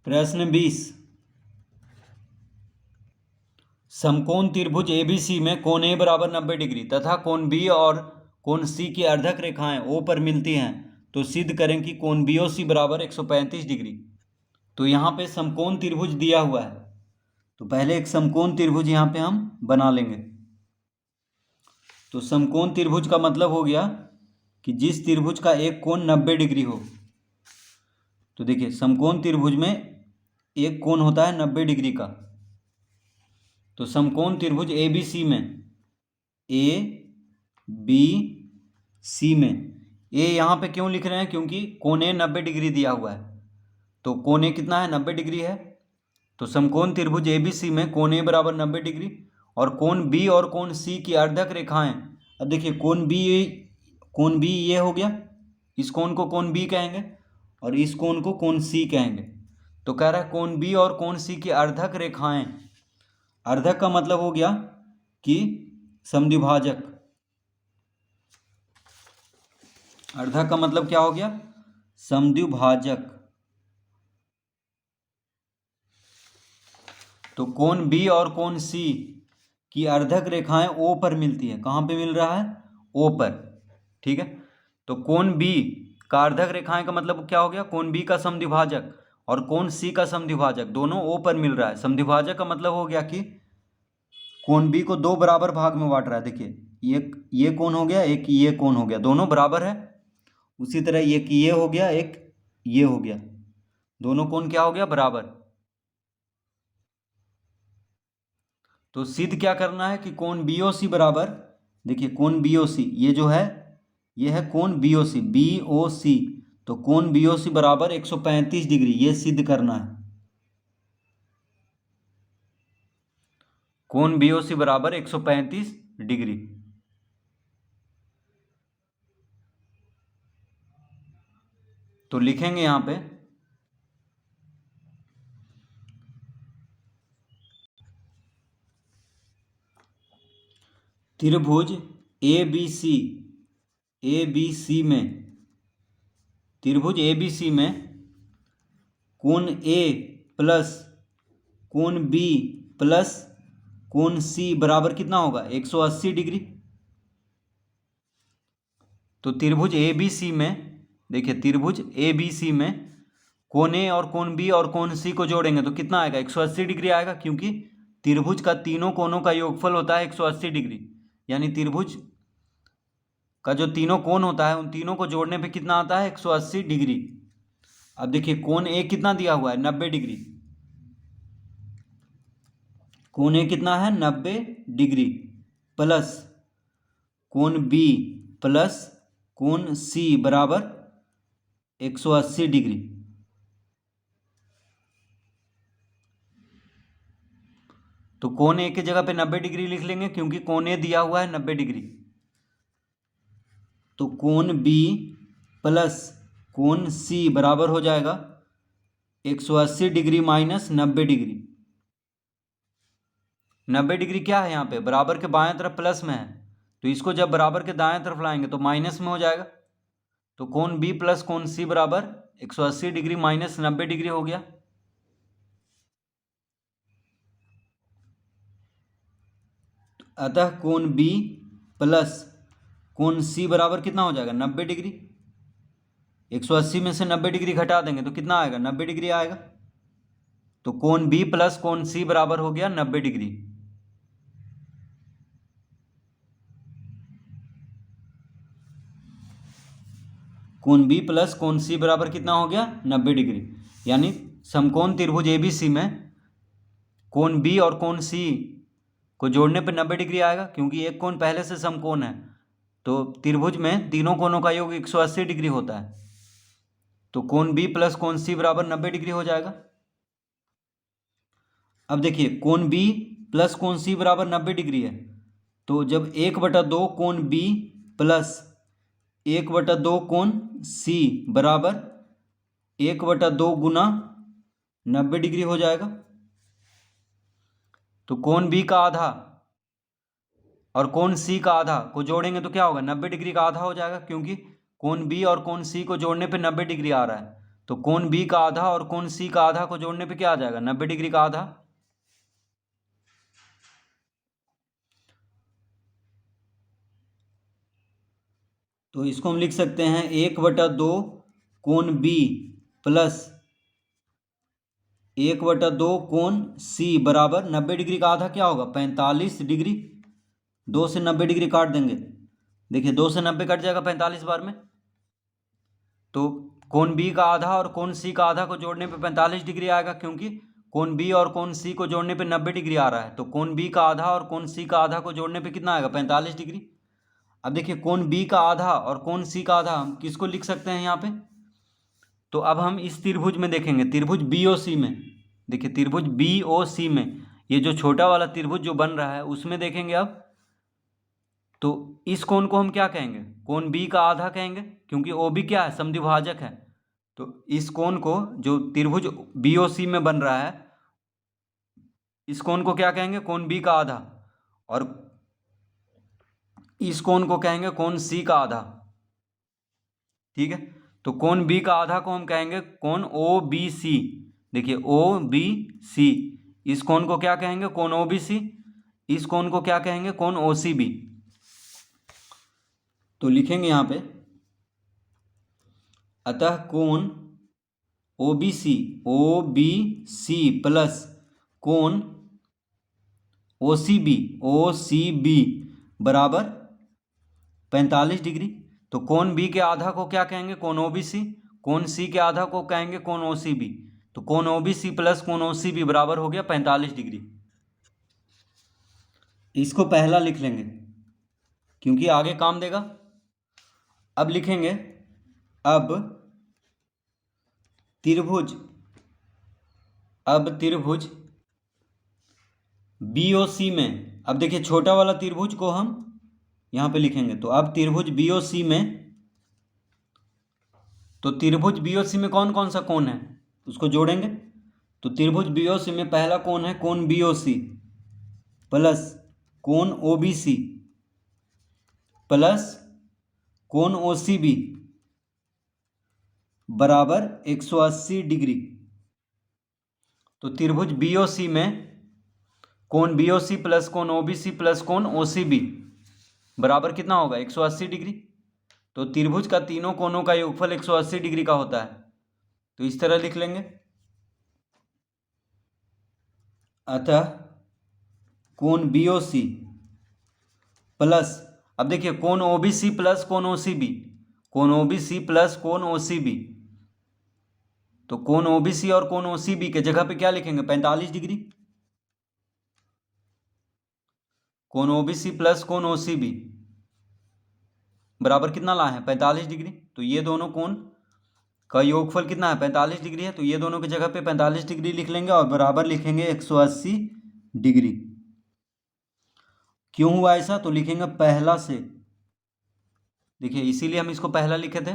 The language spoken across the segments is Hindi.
प्रश्न 20। समकोण त्रिभुज एबीसी में कोण ए बराबर 90 डिग्री तथा कोण बी और कोण सी की अर्धक रेखाएं ओ पर मिलती हैं तो सिद्ध करें कि कोण बीओसी बराबर 135 डिग्री। तो यहाँ पे समकोण त्रिभुज दिया हुआ है, तो पहले एक समकोण त्रिभुज यहाँ पे हम बना लेंगे। तो समकोण त्रिभुज का मतलब हो गया कि जिस त्रिभुज का एक कोण 90 डिग्री हो। तो देखिए समकोण त्रिभुज में एक कोण होता है 90 डिग्री का। तो समकोण त्रिभुज ए बी सी में ए बी सी में ए यहाँ पे क्यों लिख रहे हैं, क्योंकि कोण ए 90 डिग्री दिया हुआ है। तो कोण ए कितना है, 90 डिग्री है। तो समकोण त्रिभुज ए बी सी में कोण ए बराबर 90 डिग्री और कोण बी और कोण सी की अर्धक रेखाएं। अब देखिए कोण बी ये हो गया, इस कोण को कोण बी कहेंगे और इस कोण को कोण सी कहेंगे। तो कह रहा है कोण बी और कोण सी की अर्धक रेखाएं। अर्धक का मतलब हो गया कि समद्विभाजक। अर्धक का मतलब क्या हो गया, समद्विभाजक। तो कोण बी और कोण सी की अर्धक रेखाएं ओ पर मिलती है। कहाँ पे मिल रहा है, ओ पर। ठीक है, तो कोण बी का अर्धक रेखाएं का मतलब क्या हो गया, कोण बी का समद्विभाजक और कोण सी का समद्विभाजक दोनों ओ पर मिल रहा है। समद्विभाजक का मतलब हो गया कि कोण बी को दो बराबर भाग में बांट रहा है। देखिए ये कोण हो गया, एक ये कोण हो गया, दोनों बराबर है। उसी तरह एक ये हो गया, एक ये हो गया, दोनों कोण क्या हो गया, बराबर। तो सिद्ध क्या करना है कि कोण बीओसी बराबर, देखिए कोण बीओसी ये जो है ये है कोण बीओसी, बीओसी। तो कोण बीओसी बराबर 135 डिग्री, ये सिद्ध करना है। कोण बीओसी बराबर 135 डिग्री। तो लिखेंगे यहां पे त्रिभुज ए बी सी में, त्रिभुज ए बी सी में कोण ए प्लस कोण बी प्लस कोण सी बराबर कितना होगा, 180 डिग्री। तो त्रिभुज ए बी सी में, देखिए त्रिभुज ए बी सी में कोण ए और कोण बी और कोण सी को जोड़ेंगे तो कितना आएगा, 180 डिग्री आएगा, क्योंकि त्रिभुज का तीनों कोणों का योगफल होता है 180 डिग्री। यानी त्रिभुज का जो तीनों कोण होता है उन तीनों को जोड़ने पे कितना आता है, 180 डिग्री। अब देखिए कोण ए कितना दिया हुआ है, 90 डिग्री। कोण ए कितना है, 90 डिग्री प्लस कोण बी प्लस कोण सी बराबर 180 डिग्री। तो कोण ए की जगह पे 90 डिग्री लिख लेंगे, क्योंकि कोण ए दिया हुआ है 90 डिग्री। तो कोण बी प्लस कोण सी बराबर हो जाएगा 180 डिग्री माइनस 90 डिग्री। 90 डिग्री क्या है यहाँ पे, बराबर के बाएं तरफ प्लस में है, तो इसको जब बराबर के दाएं तरफ लाएंगे तो माइनस में हो जाएगा। तो कोण बी प्लस कोण सी बराबर 180 डिग्री माइनस 90 डिग्री हो गया। अतः कोण बी प्लस कोण सी बराबर कितना हो जाएगा, 90 डिग्री। 180 में से 90 डिग्री घटा देंगे तो कितना आएगा, 90 डिग्री आएगा। तो कोण बी प्लस कोण सी बराबर हो गया 90 डिग्री। कोण बी प्लस कोण सी बराबर कितना हो गया, 90 डिग्री। यानी समकोण त्रिभुज एबीसी में कोण बी और कोण सी को जोड़ने पर 90 डिग्री आएगा, क्योंकि एक कोण पहले से समकोण है। तो त्रिभुज में तीनों कोणों का योग 180 डिग्री होता है। तो कोण बी प्लस कोण सी बराबर 90 डिग्री हो जाएगा। अब देखिए कोण बी प्लस कोण सी बराबर 90 डिग्री है, तो जब 1/2 कोण बी प्लस 1/2 कोण सी बराबर 1/2 गुना 90 डिग्री हो जाएगा। तो कोण बी का आधा और कोण सी का आधा को जोड़ेंगे तो क्या होगा, 90 डिग्री का आधा हो जाएगा, क्योंकि कोण बी और कोण सी को जोड़ने पे 90 डिग्री आ रहा है। तो कोण बी का आधा और कोण सी का आधा को जोड़ने पे क्या आ जाएगा, 90 डिग्री का आधा। तो इसको हम लिख सकते हैं 1/2 कोण बी प्लस 1/2 कोण सी बराबर 90 डिग्री का आधा क्या होगा, 45 डिग्री। 2 से 90 डिग्री काट देंगे, देखिए 2 से 90 कट जाएगा 45 बार में। तो कोण बी का आधा और कोण सी का आधा को जोड़ने पे 45 डिग्री आएगा, क्योंकि कोण बी और कोण सी को जोड़ने पे 90 डिग्री आ रहा है। तो कोण बी का आधा और कोण सी का आधा को जोड़ने पे कितना आएगा, 45 डिग्री। अब देखिए कोण बी का आधा और कोण सी का आधा हम किसको लिख सकते हैं यहाँ पे, तो अब हम इस त्रिभुज में देखेंगे, त्रिभुज BOC में। देखिए त्रिभुज BOC में ये जो छोटा वाला त्रिभुज जो बन रहा है उसमें देखेंगे अब, तो इस कोण को हम क्या कहेंगे, कोण बी का आधा कहेंगे, क्योंकि OB क्या है, समद्विभाजक है। तो इस कोण को, जो त्रिभुज BOC में बन रहा है, इस कोण को क्या कहेंगे, कोण बी का आधा, और इस कोण को कहेंगे कोण सी का आधा। ठीक है, तो कोण बी का आधा को हम कहेंगे कोण OBC। देखिए OBC, इस कोण को क्या कहेंगे, कोण OBC, इस कोण को क्या कहेंगे, कोण OCB। तो लिखेंगे यहाँ पे, अतः कोण OBC प्लस कोण OCB बराबर 45 डिग्री। तो कोण बी के आधा को क्या कहेंगे, कोण OBC, कोण सी के आधा को कहेंगे कोण OCB। तो कोण OBC प्लस कोण OCB बराबर हो गया 45 डिग्री। इसको पहला लिख लेंगे क्योंकि आगे काम देगा। अब लिखेंगे, अब त्रिभुज BOC में, अब देखिए छोटा वाला त्रिभुज को हम यहाँ पे लिखेंगे। तो अब त्रिभुज BOC में, तो त्रिभुज BOC में कौन कौन सा कोण है उसको जोड़ेंगे। तो त्रिभुज BOC में पहला कोण है कोण BOC प्लस कोण OBC प्लस कोण OCB बराबर 180 डिग्री। तो त्रिभुज BOC में कोण BOC प्लस कोण OBC प्लस कोण OCB बराबर कितना होगा, 180 डिग्री। तो त्रिभुज का तीनों कोणों का योगफल 180 डिग्री का होता है। तो इस तरह लिख लेंगे, अतः कोण BOC प्लस, अब देखिए कोण OBC प्लस कोण OCB, कोण OBC प्लस कोण OCB, तो कोण OBC और कोण OCB के जगह पे क्या लिखेंगे, 45 डिग्री। कोण OBC प्लस कोण OCB बराबर कितना लाए हैं, 45 डिग्री। तो ये दोनों कोण का योगफल कितना है, 45 डिग्री है। तो ये दोनों की जगह पे 45 डिग्री लिख लेंगे और बराबर लिखेंगे 180 डिग्री। क्यों हुआ ऐसा, तो लिखेंगे पहला से, देखिए इसीलिए हम इसको पहला लिखे थे।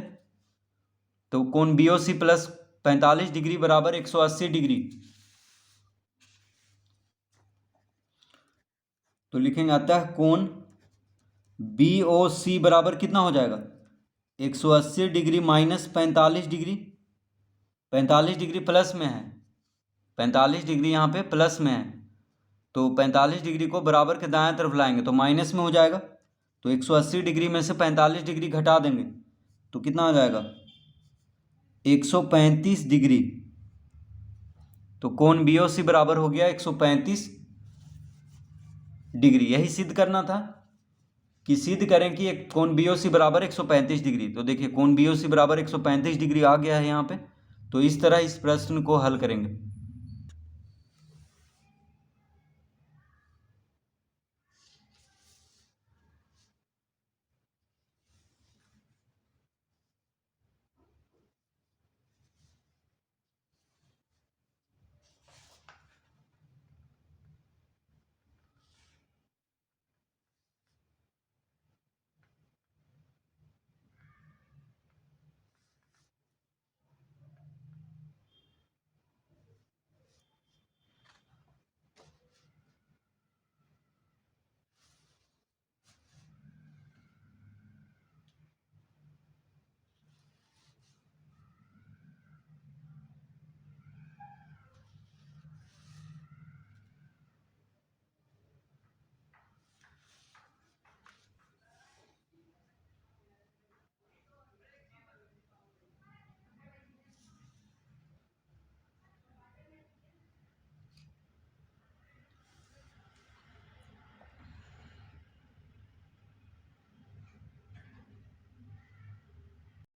तो कोण BOC प्लस 45 डिग्री बराबर 180 डिग्री। तो लिखेंगे अतः कोण BOC बराबर कितना हो जाएगा, 180 degree minus 45 degree. 45 degree plus में है, 45 डिग्री यहाँ पे प्लस में है, तो 45 डिग्री को बराबर के दाएं तरफ लाएंगे तो माइनस में हो जाएगा। तो 180 डिग्री में से 45 डिग्री घटा देंगे तो कितना आ जाएगा, 135 डिग्री। तो कोण BOC बराबर हो गया 135 डिग्री। यही सिद्ध करना था कि सिद्ध करें कि एक कोण BOC बराबर 135 डिग्री। तो देखिए कोण BOC बराबर 135 डिग्री आ गया है यहाँ पे। तो इस तरह इस प्रश्न को हल करेंगे।